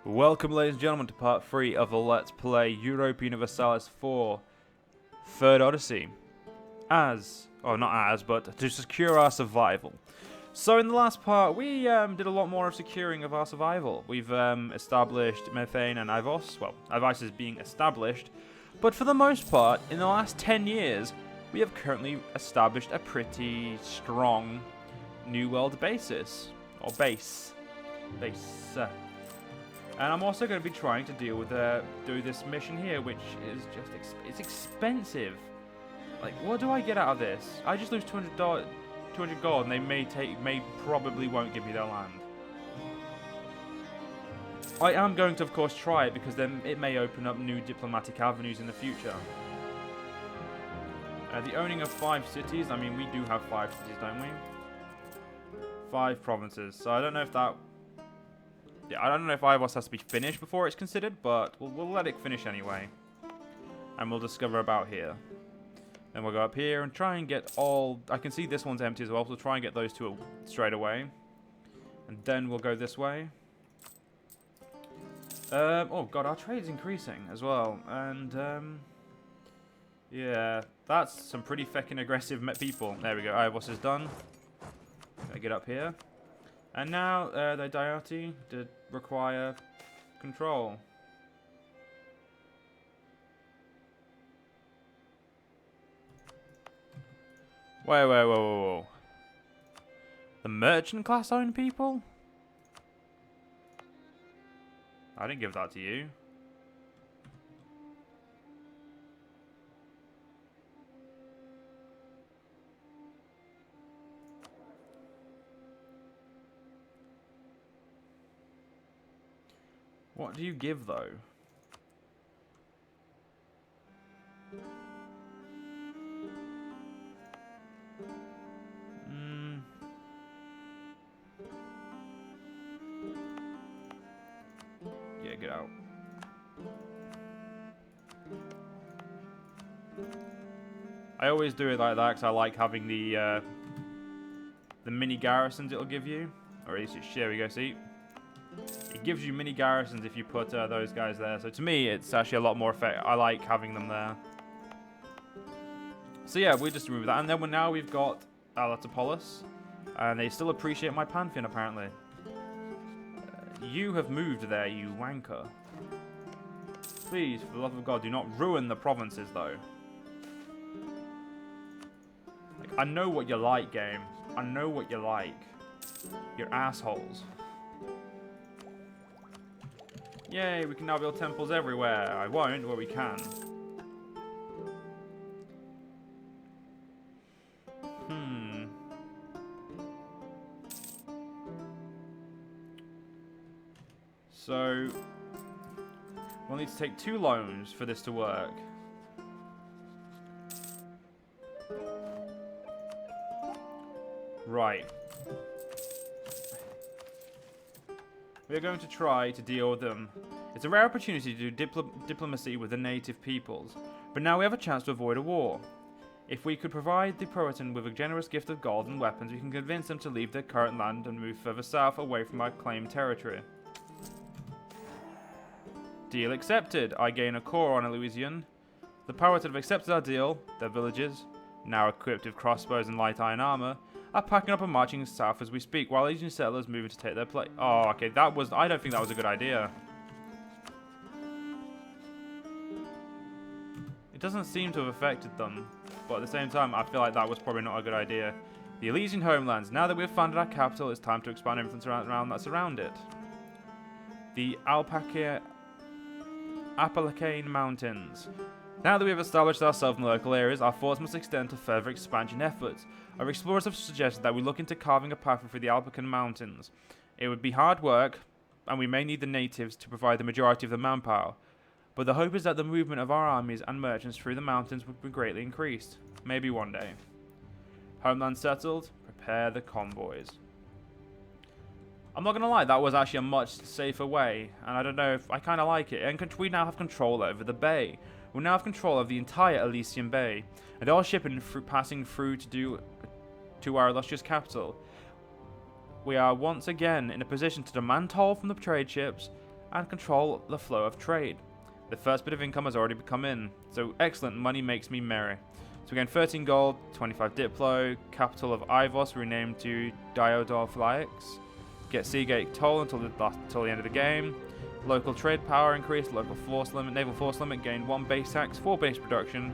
Welcome, ladies and gentlemen, to part 3 of the Let's Play Europa Universalis IV Third Odyssey. But to secure our survival. So in the last part, we did a lot more of securing of our survival. We've established methane and Ivos. Well, Ivos is being established. But for the most part, in the last 10 years, we have currently established a pretty strong New World basis. Or base. And I'm also going to be trying to deal with do this mission here, which is just it's expensive. Like, what do I get out of this? I just lose $200 gold, and they probably won't give me their land. I am going to, of course, try it because then it may open up new diplomatic avenues in the future. The owning of 5 cities. I mean, we do have 5 cities, don't we? 5 provinces. So I don't know if that. Yeah, I don't know if Ivos has to be finished before it's considered, but we'll let it finish anyway. And we'll discover about here. Then we'll go up here and try and get all... I can see this one's empty as well, so we'll try and get those 2 straight away. And then we'll go this way. Oh god, our trade's increasing as well. And, yeah, that's some pretty feckin' aggressive people. There we go, Ivos is done. Gonna get up here. And now, the Dioti did require control. Whoa. The merchant class owned people? I didn't give that to you. What do you give, though? Yeah, get out. I always do it like that because I like having the mini garrisons it'll give you. Or at least it's, here we go, see? It gives you mini garrisons if you put those guys there. So to me, it's actually a lot more effective. I like having them there. So yeah, we just remove that. And then now we've got Alatopolis. And they still appreciate my Pantheon, apparently. You have moved there, you wanker. Please, for the love of God, do not ruin the provinces, though. Like, I know what you like, game. I know what you like. You're assholes. Yay, we can now build temples everywhere. I won't, but we can. So, we'll need to take 2 loans for this to work. Right. We are going to try to deal with them. It's a rare opportunity to do diplomacy with the native peoples, but now we have a chance to avoid a war. If we could provide the Proeton with a generous gift of gold and weapons, we can convince them to leave their current land and move further south away from our claimed territory. Deal accepted. I gain a core on Elysian. The Proeton have accepted our deal. Their villages, now equipped with crossbows and light iron armor, are packing up and marching south as we speak, while Asian settlers moving to take their place. Oh, okay, I don't think that was a good idea. It doesn't seem to have affected them, but at the same time, I feel like that was probably not a good idea. The Elysian homelands. Now that we've founded our capital, it's time to expand everything around that surround it. The Appalachian Mountains. Now that we have established ourselves in the local areas, our thoughts must extend to further expansion efforts. Our explorers have suggested that we look into carving a pathway through the Alpine Mountains. It would be hard work, and we may need the natives to provide the majority of the manpower. But the hope is that the movement of our armies and merchants through the mountains would be greatly increased. Maybe one day. Homeland settled. Prepare the convoys. I'm not going to lie, that was actually a much safer way, and I don't know if I kind of like it. And we now have control over the bay. We now have control of the entire Elysian Bay, and all shipping passing through to our illustrious capital. We are once again in a position to demand toll from the trade ships and control the flow of trade. The first bit of income has already come in, so excellent, money makes me merry. So we gain 13 gold, 25 Diplo, capital of Ivos renamed to Diodorflaix. Get Seagate toll until the end of the game. Local trade power increased, local force limit, naval force limit gained 1 base tax, 4 base production,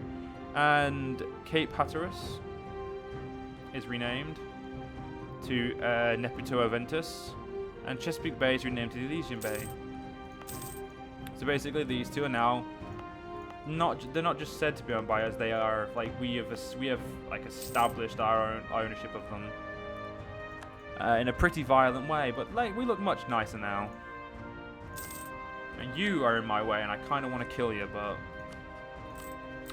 and Cape Hatteras is renamed to Neputo Aventus, and Chesapeake Bay is renamed to the Elysian Bay. So basically these two are now they're not just said to be owned by us, they are like we have like established our own ownership of them in a pretty violent way, but like we look much nicer now. And you are in my way and I kind of want to kill you, but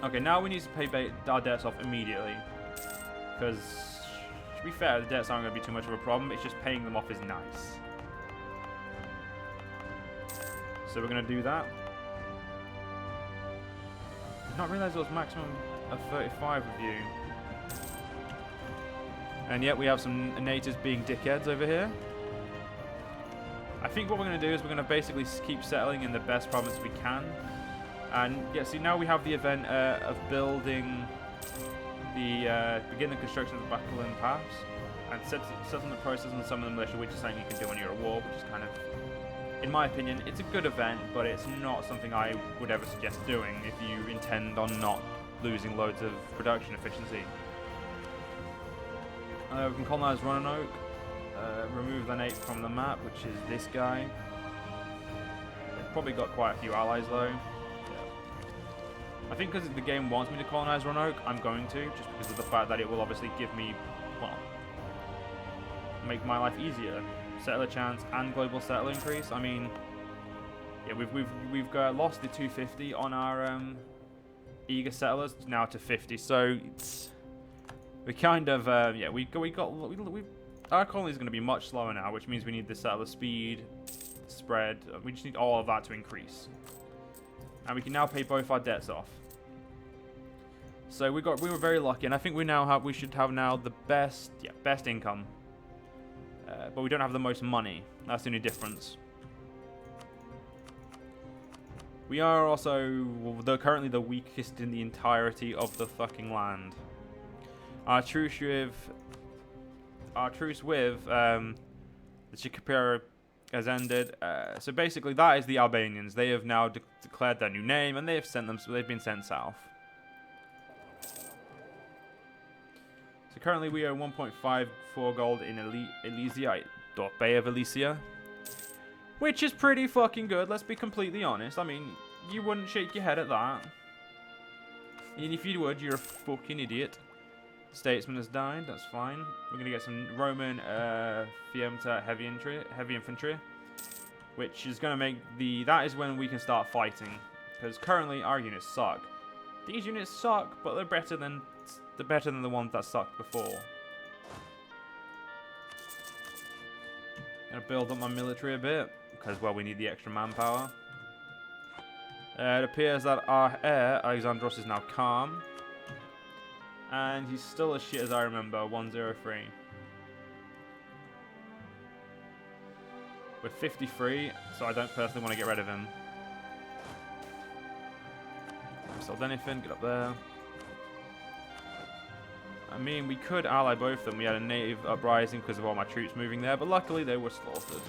okay, now we need to pay our debts off immediately, because to be fair, the debts aren't going to be too much of a problem, it's just paying them off is nice. So we're going to do that. Did not realise it was maximum of 35 of you. And yet we have some natives being dickheads over here. I think what we're going to do is we're going to basically keep settling in the best province we can. And yeah, see, now we have the event of building the begin the construction of the Battlefield Pass and setting the process on some of the militia, which is something you can do when you're at war, which is kind of, in my opinion, it's a good event, but it's not something I would ever suggest doing if you intend on not losing loads of production efficiency. We can colonize Roanoke, remove the nape from the map, which is this guy. They've probably got quite a few allies though. I think because the game wants me to colonize Roanoke, I'm going to, just because of the fact that it will obviously give me, well, make my life easier. Settler chance and global settler increase. I mean, yeah, we've lost the 250 on our eager settlers now to 50. So it's, we kind of yeah, our colony is going to be much slower now, which means we need the settler speed, spread. We just need all of that to increase, and we can now pay both our debts off. So we were very lucky, and I think we should have now the best income. But we don't have the most money. That's the only difference. We are also currently the weakest in the entirety of the fucking land. Our truce with the Chicapera has ended. So basically, that is the Albanians. They have now declared their new name, and they have sent them. So they've been sent south. So currently we are 1.54 gold in Elysia, Bay of Elysia, which is pretty fucking good, let's be completely honest. I mean, you wouldn't shake your head at that. And if you would, you're a fucking idiot. Statesman has died, that's fine. We're going to get some Roman Fiumta heavy infantry, which is going to make that is when we can start fighting. Because currently our units suck. These units suck, but they're better than the ones that sucked before. Gonna build up my military a bit because, well, we need the extra manpower. It appears that our heir Alexandros is now calm, and he's still as shit as I remember. 103. We're 53, so I don't personally want to get rid of him. Sold anything? Get up there. I mean, we could ally both of them. We had a native uprising because of all my troops moving there, but luckily they were slaughtered.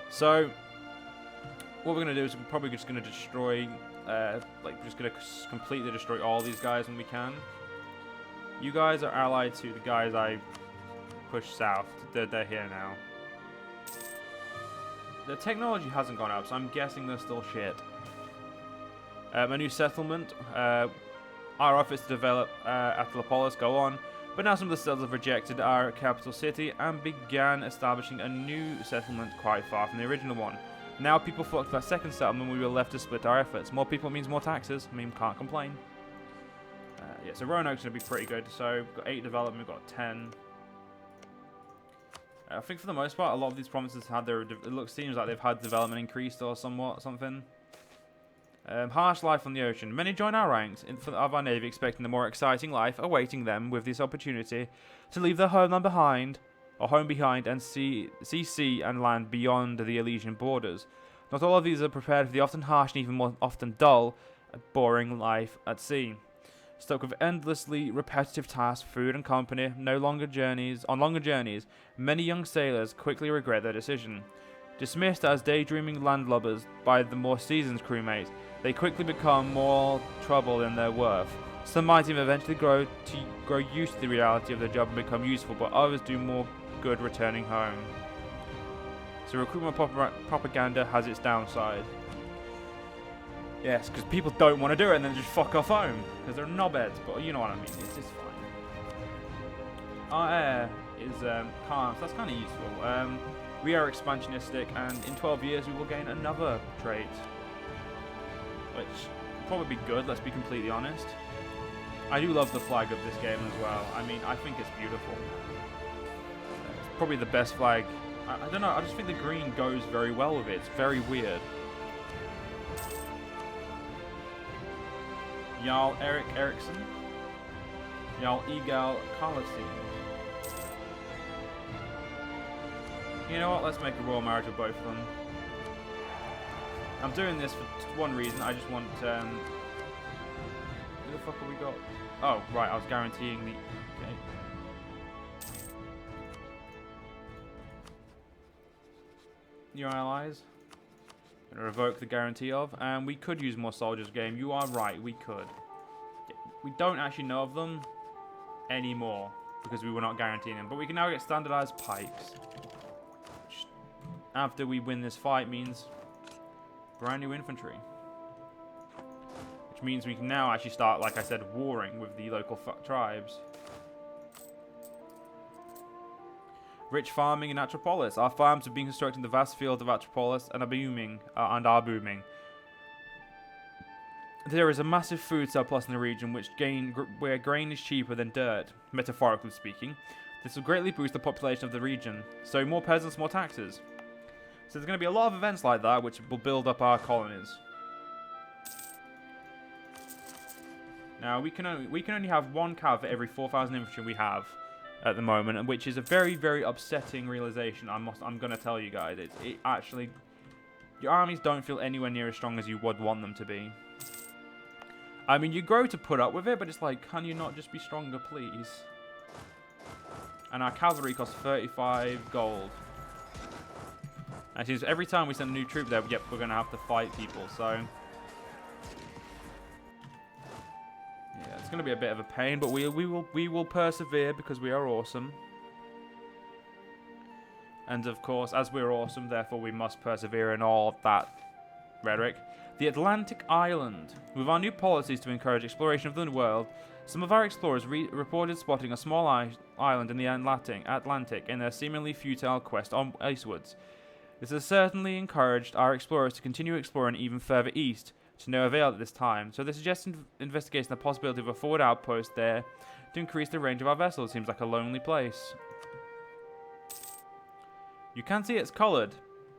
So, what we're going to do is we're probably just going to destroy, just going to completely destroy all these guys when we can. You guys are allied to the guys I pushed south. They're here now. The technology hasn't gone up, so I'm guessing they're still shit. A new settlement. Our efforts to develop Athlopolis go on, but now some of the settlers have rejected our capital city and began establishing a new settlement quite far from the original one. Now people flocked to our second settlement, we were left to split our efforts. More people means more taxes. I mean, can't complain. Yeah, so Roanoke's going to be pretty good. So we've got 8 development, we've got 10. I think for the most part, a lot of these provinces had their. Seems like they've had development increased or something. Harsh life on the ocean. Many join our ranks of our navy, expecting the more exciting life awaiting them with this opportunity to leave their homeland behind, and see sea and land beyond the Elysian borders. Not all of these are prepared for the often harsh and even more often dull, boring life at sea. Stuck with endlessly repetitive tasks, food and company, on longer journeys, many young sailors quickly regret their decision. Dismissed as daydreaming landlubbers by the more seasoned crewmates, they quickly become more trouble than they're worth. Some might even eventually grow used to the reality of their job and become useful, but others do more good returning home. So recruitment propaganda has its downside. Yes, because people don't want to do it and then just fuck off home because they're knobheads. But you know what I mean. It's just fine. Our air is calm, so that's kind of useful. We are expansionistic, and in 12 years we will gain another trait, which will probably be good. Let's be completely honest. I do love the flag of this game as well. I mean, I think it's beautiful. It's probably the best flag. I don't know. I just think the green goes very well with it. It's very weird. Jarl Erik Eriksson, Jarl Egal Carlstein. You know what? Let's make a royal marriage of both of them. I'm doing this for one reason. I just want. Who the fuck have we got? Oh, right. I was guaranteeing the. Okay. New allies. Gonna revoke the guarantee of, and we could use more soldiers game. You are right, we could. We don't actually know of them anymore because we were not guaranteeing them, but we can now get standardized pikes, which after we win this fight means brand new infantry, which means we can now actually start, like I said, warring with the local tribes. Rich farming in Atropolis. Our farms are being constructed in the vast field of Atropolis and are booming. There is a massive food surplus in the region, where grain is cheaper than dirt, metaphorically speaking. This will greatly boost the population of the region. So more peasants, more taxes. So there's going to be a lot of events like that, which will build up our colonies. Now we can only have one cav for every 4,000 infantry we have at the moment, and which is a very, very upsetting realization. I'm gonna tell you guys, it actually, your armies don't feel anywhere near as strong as you would want them to be. I mean, you grow to put up with it, but it's like, can you not just be stronger, please? And our cavalry costs 35 gold. Actually, every time we send a new troop there, yep, we're gonna have to fight people. So yeah, it's going to be a bit of a pain, but we will persevere because we are awesome. And of course, as we're awesome, therefore we must persevere in all of that rhetoric. The Atlantic Island. With our new policies to encourage exploration of the world, some of our explorers reported spotting a small island in the Atlantic in their seemingly futile quest eastwards. This has certainly encouraged our explorers to continue exploring even further east, to no avail at this time, so they suggest investigating the possibility of a forward outpost there to increase the range of our vessels. Seems like a lonely place. You can see it's coloured,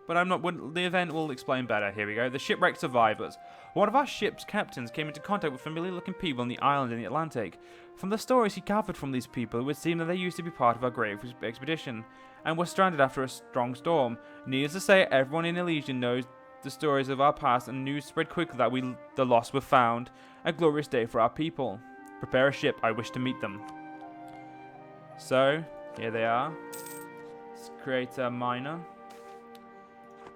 but the event will explain better. Here we go. The shipwreck survivors. One of our ship's captains came into contact with familiar-looking people on the island in the Atlantic. From the stories he gathered from these people, it would seem that they used to be part of our great expedition, and were stranded after a strong storm. Needless to say, everyone in Elysian knows the stories of our past, and news spread quickly that the lost were found. A glorious day for our people. Prepare a ship. I wish to meet them. So, here they are. Let's create a miner.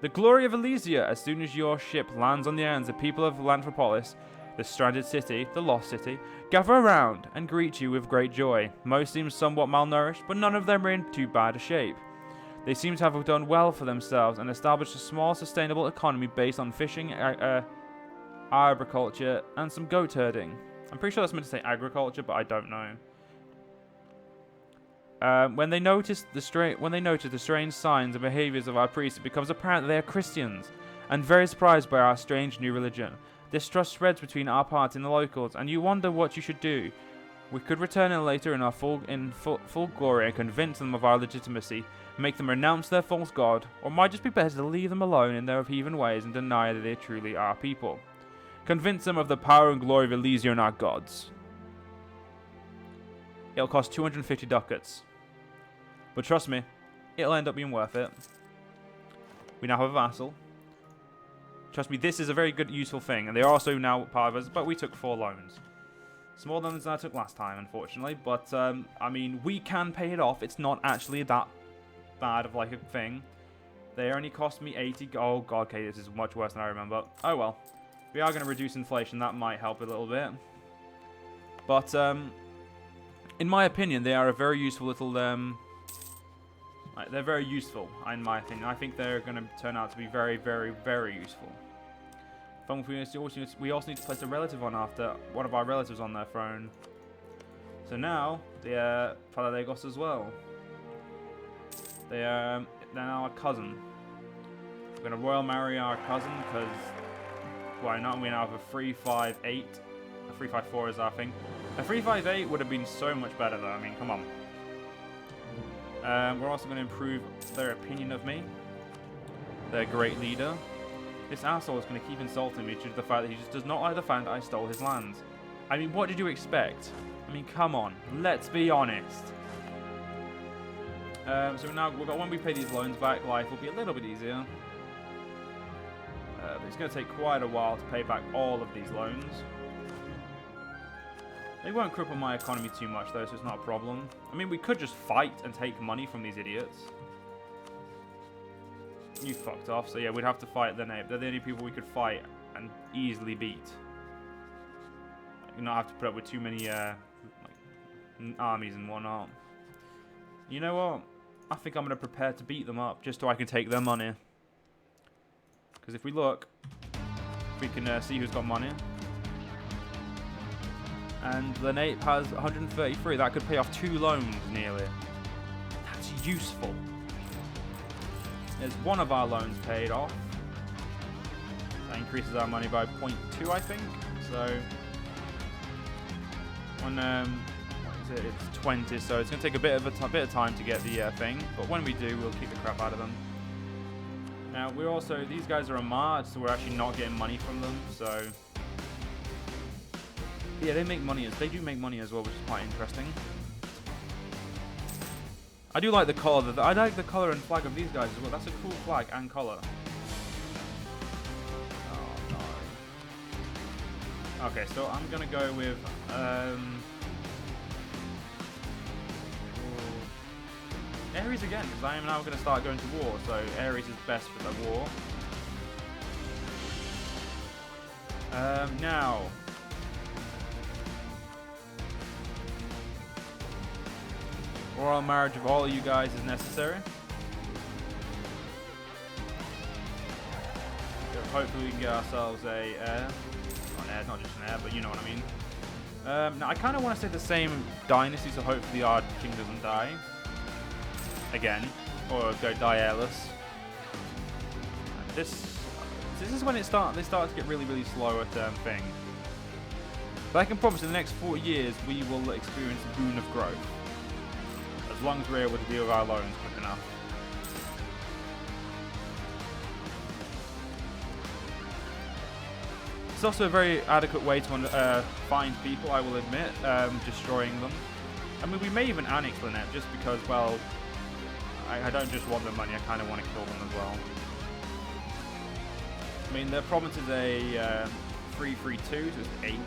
The glory of Elysia. As soon as your ship lands on the islands, the people of Lanthropolis, the stranded city, the lost city, gather around and greet you with great joy. Most seem somewhat malnourished, but none of them are in too bad a shape. They seem to have done well for themselves and established a small, sustainable economy based on fishing, agriculture, and some goat herding. I'm pretty sure that's meant to say agriculture, but I don't know. When they notice the strange signs and behaviors of our priests, it becomes apparent that they are Christians, and very surprised by our strange new religion. Distrust spreads between our party and the locals, and you wonder what you should do. We could return in later in full glory and convince them of our legitimacy, make them renounce their false god, or might just be better to leave them alone in their heathen ways and deny that they truly are people. Convince them of the power and glory of Elysia and our gods. It'll cost 250 ducats. But trust me, it'll end up being worth it. We now have a vassal. Trust me, this is a very good, useful thing. And they are also now part of us, but we took 4 loans. Smaller loans than I took last time, unfortunately. But, I mean, we can pay it off. It's not actually that bad of, like, a thing. They only cost me 80... Oh, God, okay, this is much worse than I remember. Oh, well. We are going to reduce inflation. That might help a little bit. But, in my opinion, they are a very useful little... they're very useful, in my opinion. I think they're going to turn out to be very, very, very useful. We also need to place a relative on after one of our relatives on their throne. So now, the Vassalage as well. They're now our cousin. We're going to royal marry our cousin because why not? We now have a 358. A 354 is our thing. A 358 would have been so much better though. I mean, come on. We're also going to improve their opinion of me. Their great leader. This asshole is going to keep insulting me due to the fact that he just does not like the fact that I stole his lands. I mean, what did you expect? I mean, come on. Let's be honest. So now, when we pay these loans back, life will be a little bit easier. But it's going to take quite a while to pay back all of these loans. They won't cripple my economy too much, though, so it's not a problem. I mean, we could just fight and take money from these idiots. You fucked off, so yeah, we'd have to fight the native. They're the only people we could fight and easily beat. You not have to put up with too many like, armies and whatnot. You know what? I think I'm going to prepare to beat them up just so I can take their money. Because if we look, we can see who's got money. And the native has 133. That could pay off 2 loans nearly. That's useful. There's one of our loans paid off. That increases our money by 0.2, I think. So, when what is it? It's 20. So it's going to take a bit of time to get the thing. But when we do, we'll kick the crap out of them. Now we're also these guys are a march, so we're actually not getting money from them. So yeah, they make money. They do make money as well, which is quite interesting. I do like the color. I like the color and flag of these guys as well. That's a cool flag and color. Oh no. Okay, so I'm gonna go with Ares again, because I am now gonna start going to war. So Ares is best for the war. Now. Royal marriage of all of you guys is necessary. So hopefully we can get ourselves a heir. Not an heir, not just an heir, but you know what I mean. Now I kind of want to stay the same dynasty, so hopefully our king doesn't die. Again. Or go die heirless. This is when they start to get really, really slow at thing. But I can promise in the next 4 years we will experience a boon of growth. As long as we're able to deal with our loans quick enough. It's also a very adequate way to find people, I will admit, destroying them. I mean, we may even annex the net just because, well, I don't just want their money, I kind of want to kill them as well. I mean, their province is a 332, so it's 8.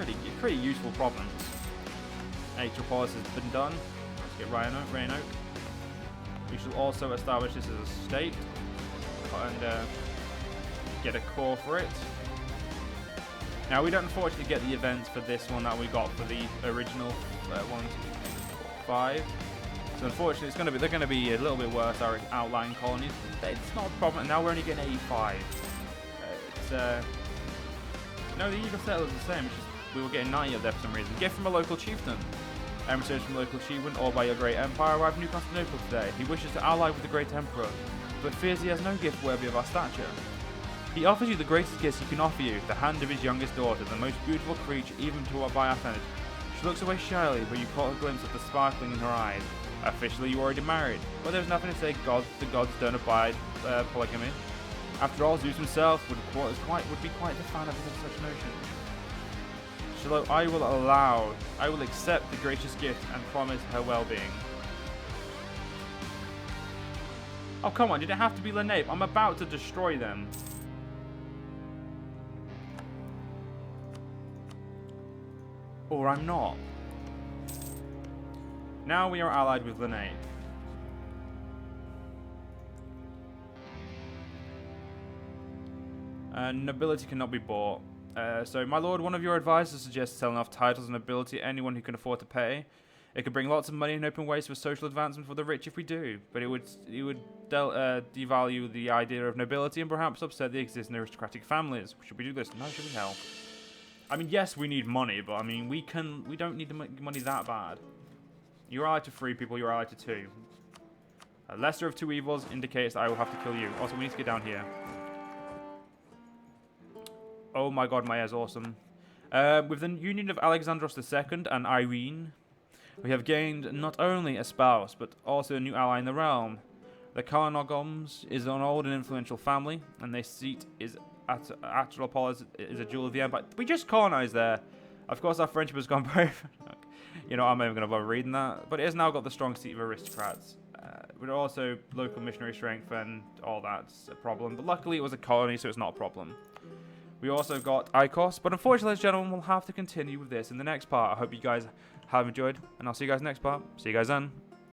It's a pretty useful province. Atropolis has been done. Get Rain Oak. We shall also establish this as a state and get a core for it. Now we don't unfortunately get the events for this one that we got for the original 1, 2, 3, 4, 5. So unfortunately, they're going to be a little bit worse. Our outlying colonies. It's not a problem. And now we're only getting 85. No, the Eagle Settler is the same. It's just we were getting 90 of there for some reason. Get from a local chieftain. Research from local achievement or by your great empire arrived in New Constantinople today. He wishes to ally with the great emperor, but fears he has no gift worthy of our stature. He offers you the greatest gifts he can offer you, the hand of his youngest daughter, the most beautiful creature even to by our standards. She looks away shyly, but you caught a glimpse of the sparkling in her eyes. Officially, you already married, but there's nothing to say. The gods don't abide polygamy. After all, Zeus himself would be quite the fan of such notion. I will accept the gracious gift and promise her well-being. Oh, come on, did it have to be Lenape? I'm about to destroy them. Or I'm not. Now we are allied with Linnae. Nobility cannot be bought. So, my lord, one of your advisors suggests selling off titles and nobility to anyone who can afford to pay. It could bring lots of money and open ways for social advancement for the rich if we do, but it would devalue the idea of nobility and perhaps upset the existing aristocratic families. Should we do this? No, should we help? I mean, yes, we need money, but I mean, we don't need the money that bad. You're allied to 3 people, you're allied to 2. A lesser of 2 evils indicates that I will have to kill you. Also, we need to get down here. Oh my god, my hair's awesome. With the union of Alexandros II and Irene, we have gained not only a spouse, but also a new ally in the realm. The Karnogoms is an old and influential family, and their seat is at Atropolis is a jewel of the empire. We just colonized there. Of course, our friendship has gone very... You know, I'm not even going to bother reading that. But it has now got the strong seat of aristocrats. But also local missionary strength and all that's a problem. But luckily, it was a colony, so it's not a problem. We also got Icos, but unfortunately, ladies and gentlemen, we'll have to continue with this in the next part. I hope you guys have enjoyed, and I'll see you guys next part. See you guys then.